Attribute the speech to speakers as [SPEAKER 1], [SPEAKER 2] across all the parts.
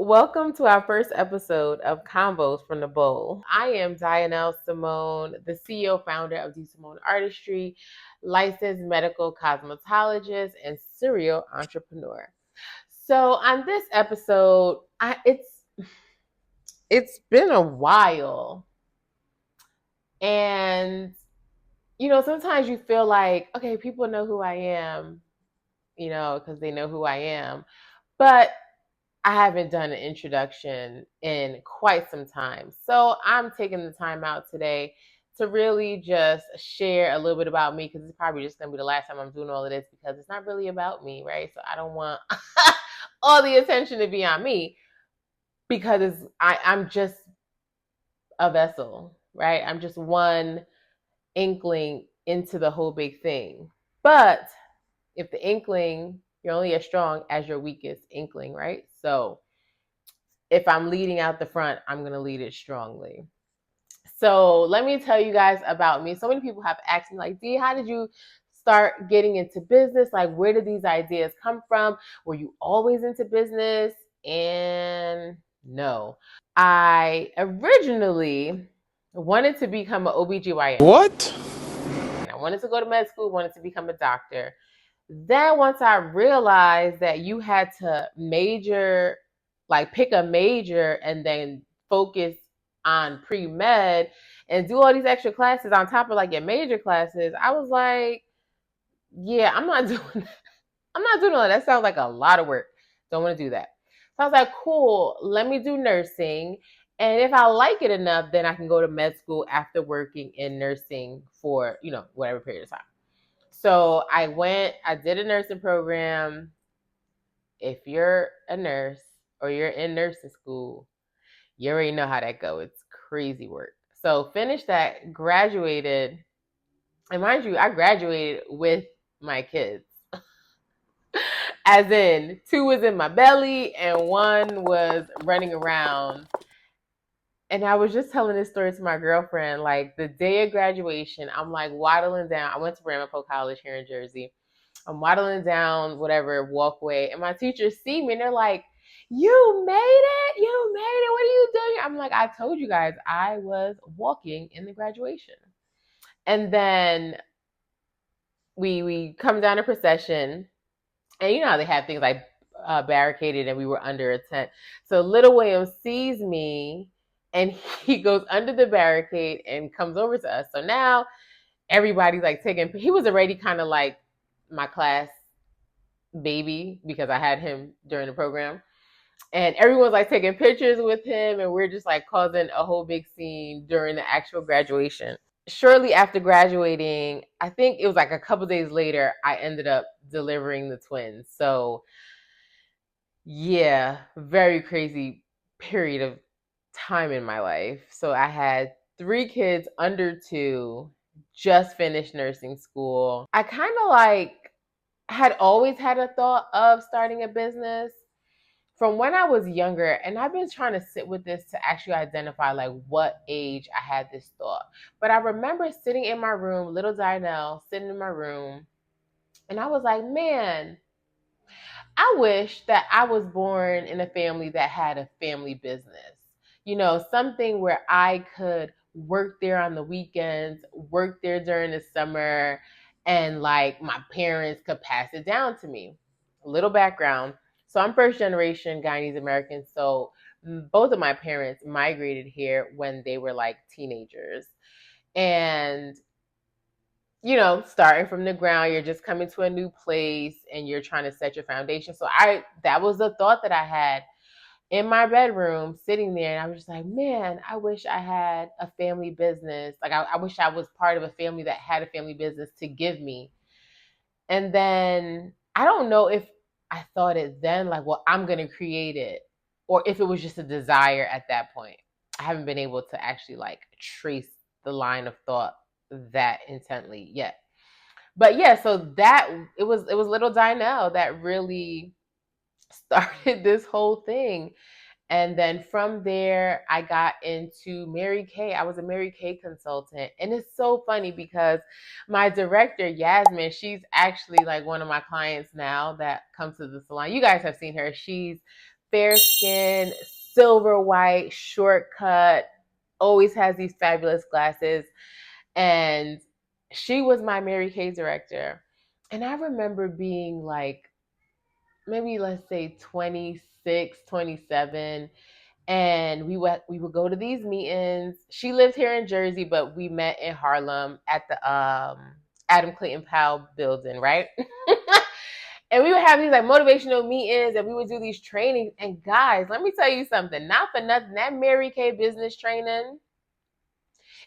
[SPEAKER 1] Welcome to our first episode of Convos From The Bowl. I am DSimone, the CEO founder of DSimone Artistry, licensed medical cosmetologist, and serial entrepreneur. So on this episode, it's been a while, and sometimes you feel like, okay, people know who I am, because they know who I am, but I haven't done an introduction in quite some time. So I'm taking the time out today to really just share a little bit about me, because it's probably just going to be the last time I'm doing all of this, because it's not really about me, right? So I don't want all the attention to be on me, because I'm just a vessel, right? I'm just one inkling into the whole big thing. But if the inkling, you're only as strong as your weakest inkling, right? So if I'm leading out the front, I'm going to lead it strongly. So let me tell you guys about me. So many people have asked me, like, Dee, how did you start getting into business? Like, where did these ideas come from? Were you always into business? And no, I originally wanted to become an OBGYN.
[SPEAKER 2] What?
[SPEAKER 1] I wanted to go to med school, wanted to become a doctor. Then once I realized that you had to major, like pick a major and then focus on pre-med and do all these extra classes on top of like your major classes, I was like, yeah, I'm not doing that. I'm not doing all that. That sounds like a lot of work. Don't want to do that. So I was like, cool, let me do nursing. And if I like it enough, then I can go to med school after working in nursing for, whatever period of time. So I did a nursing program. If you're a nurse or you're in nursing school, you already know how that goes. It's crazy work. So finished that, graduated. And mind you, I graduated with my kids. As in, 2 was in my belly and 1 was running around. And I was just telling this story to my girlfriend, like the day of graduation, I'm like waddling down. I went to Ramapo College here in Jersey. I'm waddling down whatever walkway, and my teachers see me and they're like, you made it? You made it. What are you doing? I'm like, I told you guys I was walking in the graduation. And then we come down a procession, and you know how they have things like barricaded, and we were under a tent. So little William sees me and he goes under the barricade and comes over to us. So now everybody's like he was already kind of like my class baby because I had him during the program. And everyone's like taking pictures with him, and we're just like causing a whole big scene during the actual graduation. Shortly after graduating, I think it was like a couple days later, I ended up delivering the twins. So yeah, very crazy period of time in my life. So I had 3 kids under 2, just finished nursing school. I kind of like had always had a thought of starting a business from when I was younger, and I've been trying to sit with this to actually identify like what age I had this thought. But I remember sitting in my room, little Dinelle sitting in my room, and I was like, man, I wish that I was born in a family that had a family business. Something where I could work there on the weekends, work there during the summer, and like my parents could pass it down to me. A little background. So I'm first generation Guyanese American. So both of my parents migrated here when they were like teenagers. And starting from the ground, you're just coming to a new place and you're trying to set your foundation. So that was the thought that I had in my bedroom sitting there, and I was just like, man, I wish I had a family business. Like I wish I was part of a family that had a family business to give me. And then I don't know if I thought it then, like, well, I'm going to create it, or if it was just a desire at that point. I haven't been able to actually like trace the line of thought that intently yet. But yeah, so that it was little Dinelle that really started this whole thing. And then from there, I got into Mary Kay. I was a Mary Kay consultant. And it's so funny because my director, Yasmin, she's actually like one of my clients now that comes to the salon. You guys have seen her. She's fair skin, silver white, shortcut, always has these fabulous glasses. And she was my Mary Kay director. And I remember being like, maybe let's say 26, 27. And we would go to these meetings. She lived here in Jersey, but we met in Harlem at the Adam Clayton Powell building, right? And we would have these like motivational meetings, and we would do these trainings. And guys, let me tell you something. Not for nothing, that Mary Kay business training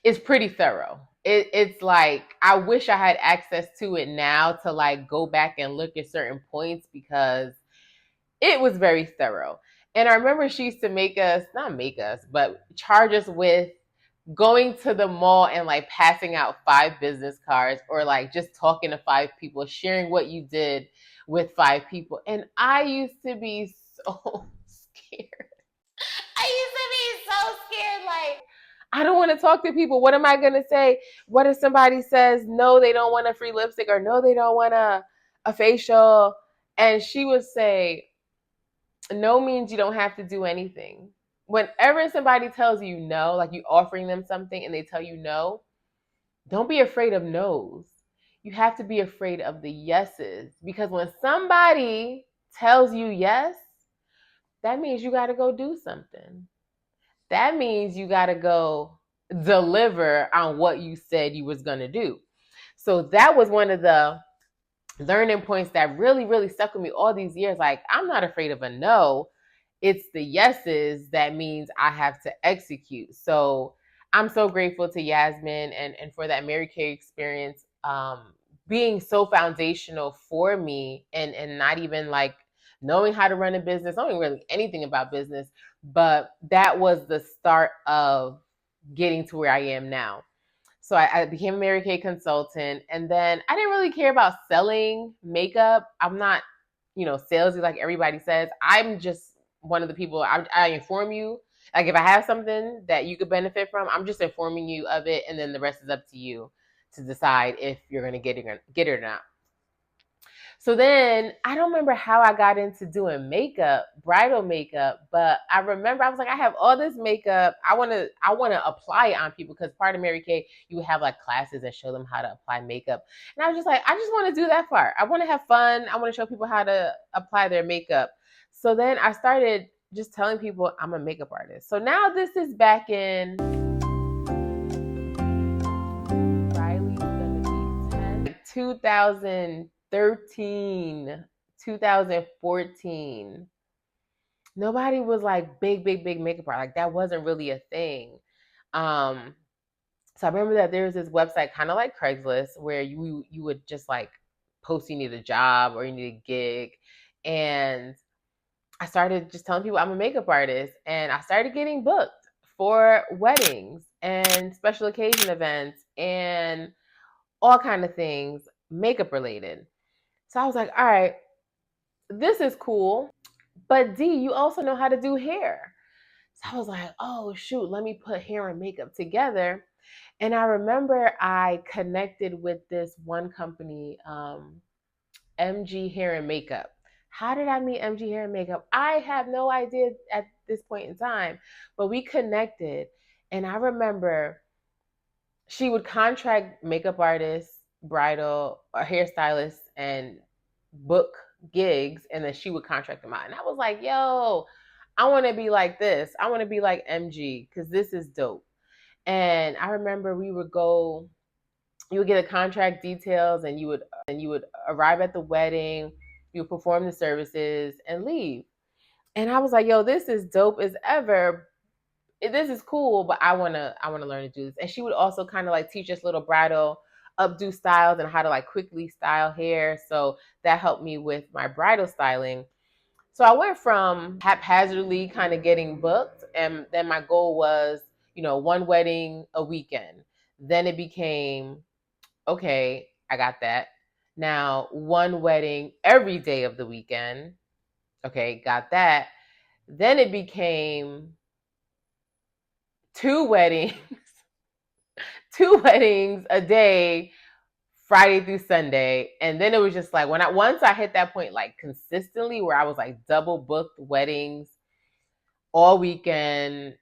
[SPEAKER 1] is pretty thorough. It's like I wish I had access to it now to like go back and look at certain points, because it was very thorough. And I remember she used to not make us, but charge us with going to the mall and like passing out 5 business cards, or like just talking to 5 people, sharing what you did with 5 people. And I used to be so scared. I used to be so scared. Like, I don't want to talk to people. What am I going to say? What if somebody says, no, they don't want a free lipstick, or no, they don't want a facial? And she would say, no means you don't have to do anything. Whenever somebody tells you no, like you offering them something and they tell you no, don't be afraid of no's. You have to be afraid of the yeses. Because when somebody tells you yes, that means you got to go do something. That means you got to go deliver on what you said you was going to do. So that was one of the learning points that really, really stuck with me all these years. Like, I'm not afraid of a no. It's the yeses that means I have to execute. So I'm so grateful to Yasmin and for that Mary Kay experience, being so foundational for me, and not even like knowing how to run a business, knowing really anything about business, but that was the start of getting to where I am now. So I became a Mary Kay consultant, and then I didn't really care about selling makeup. I'm not, salesy like everybody says. I'm just one of the people, I inform you. Like if I have something that you could benefit from, I'm just informing you of it, and then the rest is up to you to decide if you're going to get it or not. So then I don't remember how I got into doing makeup, bridal makeup, but I remember I was like, I have all this makeup. I want to apply it on people, because part of Mary Kay, you would have like classes and show them how to apply makeup. And I was just like, I just want to do that part. I want to have fun. I want to show people how to apply their makeup. So then I started just telling people I'm a makeup artist. So now this is back in Riley's gonna be 10, 2013, 2014. Nobody was like big makeup art. Like that wasn't really a thing. So I remember that there was this website, kind of like Craigslist, where you would just like post you need a job or you need a gig. And I started just telling people I'm a makeup artist, and I started getting booked for weddings and special occasion events and all kind of things makeup related. So I was like, all right, this is cool. But D, you also know how to do hair. So I was like, oh shoot, let me put hair and makeup together. And I remember I connected with this one company, MG Hair and Makeup. How did I meet MG Hair and Makeup? I have no idea at this point in time, but we connected. And I remember she would contract makeup artists, bridal or hairstylists, and book gigs, and then she would contract them out. And I was like, yo, I want to be like this. I want to be like MG, because this is dope. And I remember you would get the contract details, and you would arrive at the wedding, you would perform the services and leave. And I was like, yo, this is dope as ever. This is cool, but I wanna learn to do this. And she would also kind of like teach us little bridal updo styles and how to like quickly style hair. So that helped me with my bridal styling. So I went from haphazardly kind of getting booked, and then my goal was, one wedding a weekend. Then it became, okay, I got that. Now, one wedding every day of the weekend. Okay, got that. Then it became 2 weddings, 2 weddings a day, Friday through Sunday. And then it was just like once I hit that point, like consistently, where I was like double booked weddings all weekend.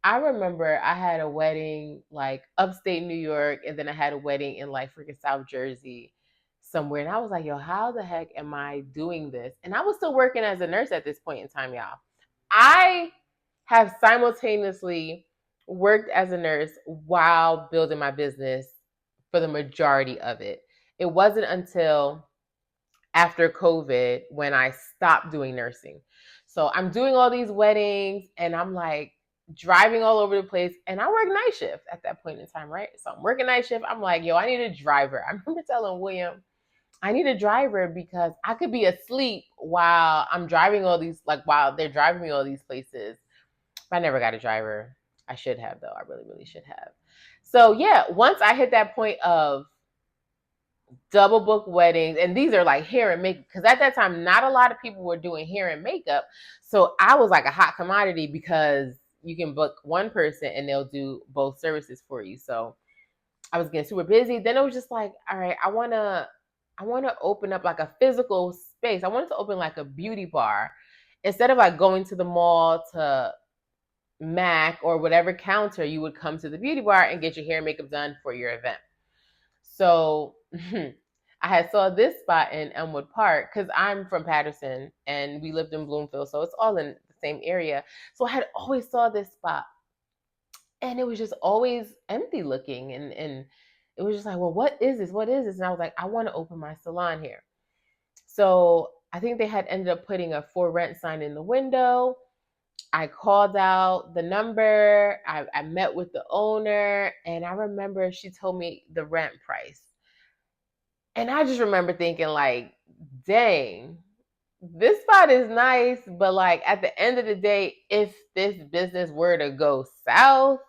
[SPEAKER 1] I remember I had a wedding like upstate New York, and then I had a wedding in like freaking South Jersey somewhere. And I was like, yo, how the heck am I doing this? And I was still working as a nurse at this point in time, y'all. I have simultaneously worked as a nurse while building my business for the majority of it. It wasn't until after COVID when I stopped doing nursing. So I'm doing all these weddings and I'm like driving all over the place, and I work night shift at that point in time, right? So I'm working night shift. I'm like, yo, I need a driver. I remember telling William, I need a driver because I could be asleep while I'm driving all these, like while they're driving me all these places. But I never got a driver. I should have though. I really, really should have. So yeah, once I hit that point of double book weddings, and these are like hair and makeup, because at that time not a lot of people were doing hair and makeup, so I was like a hot commodity because you can book one person and they'll do both services for you. So I was getting super busy. Then it was just like, all right, I want to open up like a physical space. I wanted to open like a beauty bar instead of like going to the mall to Mac or whatever counter. You would come to the beauty bar and get your hair and makeup done for your event. So I had saw this spot in Elmwood Park because I'm from Patterson and we lived in Bloomfield, so it's all in the same area. So I had always saw this spot, and it was just always empty looking, and it was just like, well, what is this? What is this? And I was like, I want to open my salon here. So I think they had ended up putting a for rent sign in the window. I called out the number. I met with the owner, and I remember she told me the rent price. And I just remember thinking, like, dang, this spot is nice, but like at the end of the day, if this business were to go south,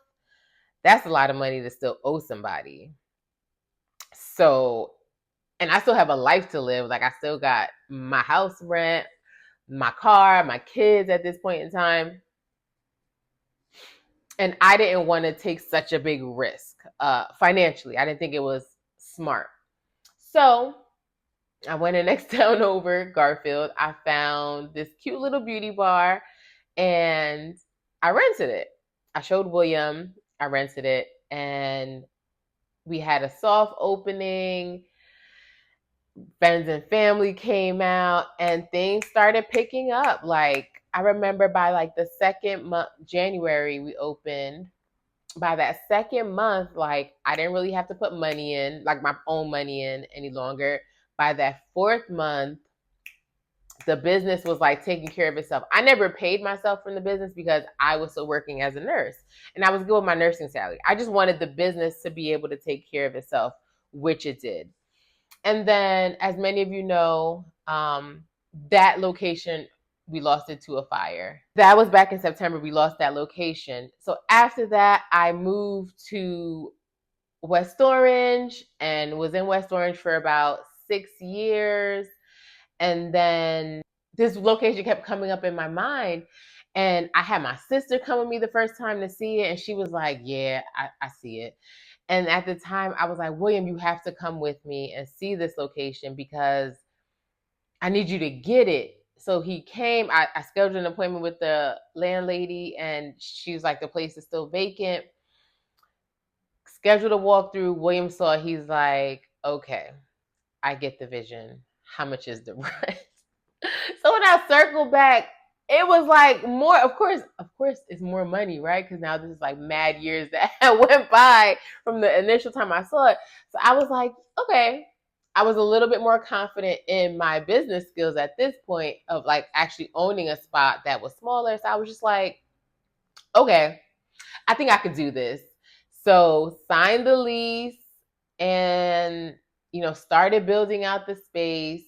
[SPEAKER 1] that's a lot of money to still owe somebody. So, and I still have a life to live. Like, I still got my house rent, my car, my kids at this point in time. And I didn't want to take such a big risk financially. I didn't think it was smart. So I went in next town over, Garfield. I found this cute little beauty bar and I rented it. I showed William, I rented it, and we had a soft opening. Friends and family came out and things started picking up. Like, I remember by like the second month, January, we opened. By that second month, like I didn't really have to put money in, like my own money in any longer. By that fourth month, the business was like taking care of itself. I never paid myself from the business because I was still working as a nurse and I was good with my nursing salary. I just wanted the business to be able to take care of itself, which it did. And then, as many of you know, that location, we lost it to a fire. That was back in September. We lost that location. So after that, I moved to West Orange and was in West Orange for about 6 years. And then this location kept coming up in my mind. And I had my sister come with me the first time to see it. And she was like, yeah, I see it. And at the time, I was like, William, you have to come with me and see this location because I need you to get it. So he came. I scheduled an appointment with the landlady, and she was like, the place is still vacant. Scheduled a walkthrough. William saw it. He's like, okay, I get the vision. How much is the rent? So when I circled back, it was like more, of course, it's more money, right? Because now this is like mad years that went by from the initial time I saw it. So I was like, okay. I was a little bit more confident in my business skills at this point of like actually owning a spot that was smaller. So I was just like, okay, I think I could do this. So signed the lease and, started building out the space.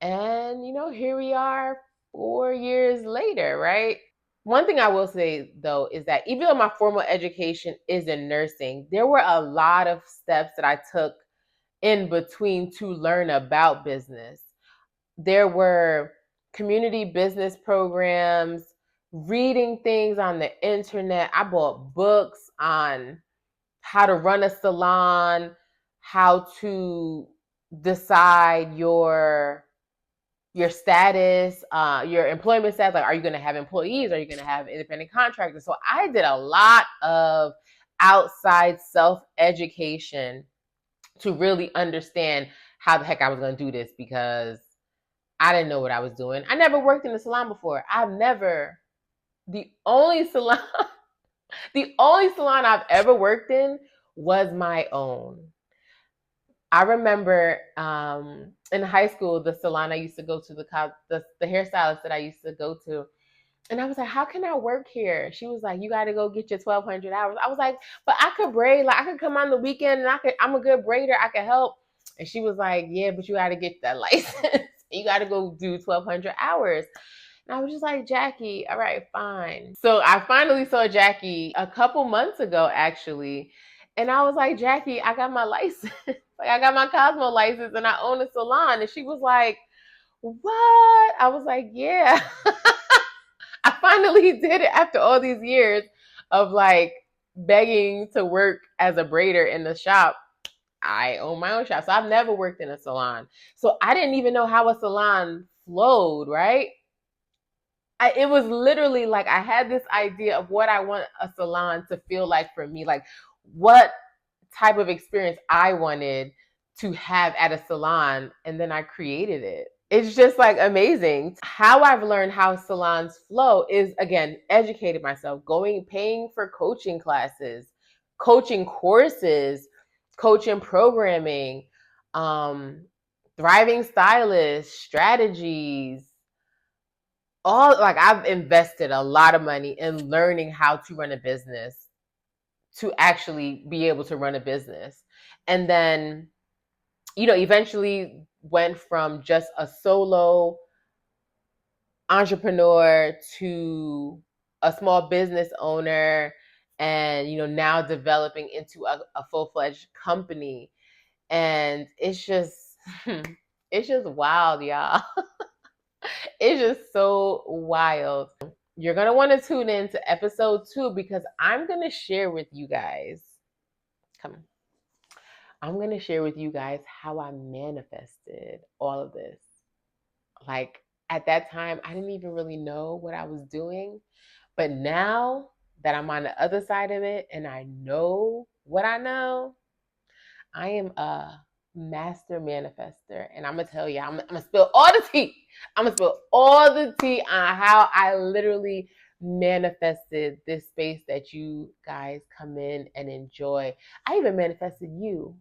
[SPEAKER 1] And, here we are 4 years later, right? One thing I will say, though, is that even though my formal education is in nursing, there were a lot of steps that I took in between to learn about business. There were community business programs, reading things on the internet. I bought books on how to run a salon, how to decide your your status, your employment status. Like, are you going to have employees? Are you going to have independent contractors? So I did a lot of outside self-education to really understand how the heck I was going to do this, because I didn't know what I was doing. I never worked in a salon before. The only salon, the only salon I've ever worked in was my own. I remember in high school, the salon I used to go to, the hairstylist that I used to go to, and I was like, how can I work here? She was like, you got to go get your 1,200 hours. I was like, but I could braid. Like, I could come on the weekend and I'm a good braider. I could help. And she was like, yeah, but you got to get that license. You got to go do 1,200 hours. And I was just like, Jackie, all right, fine. So I finally saw Jackie a couple months ago, actually. And I was like, Jackie, I got my license. Like, I got my Cosmo license and I own a salon. And she was like, what? I was like, yeah. I finally did it after all these years of like begging to work as a braider in the shop. I own my own shop. So I've never worked in a salon. So I didn't even know how a salon flowed, right? It was literally like I had this idea of what I want a salon to feel like for me, like what type of experience I wanted to have at a salon, and then I created it. It's just like amazing. How I've learned how salons flow is, again, educated myself, paying for coaching classes, coaching courses, coaching programming, thriving stylists, strategies, all. Like, I've invested a lot of money in learning how to run a business, to actually be able to run a business. And then, eventually went from just a solo entrepreneur to a small business owner, and now developing into a full-fledged company. And it's just it's just wild, y'all. It's just so wild. You're going to want to tune in to episode 2, because I'm going to share with you guys, come on, I'm going to share with you guys how I manifested all of this. Like, at that time, I didn't even really know what I was doing. But now that I'm on the other side of it and I know what I know, I am a master manifester. And I'm going to tell you, I'm going to spill all the tea. I'm going to spill all the tea on how I literally manifested this space that you guys come in and enjoy. I even manifested you.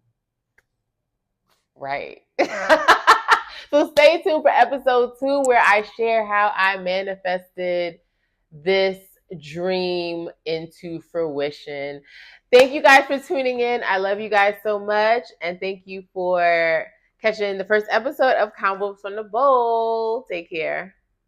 [SPEAKER 1] Right. So stay tuned for episode 2, where I share how I manifested this dream into fruition. Thank you guys for tuning in. I love you guys so much. And thank you for catching the first episode of Convos from the Bowl. Take care.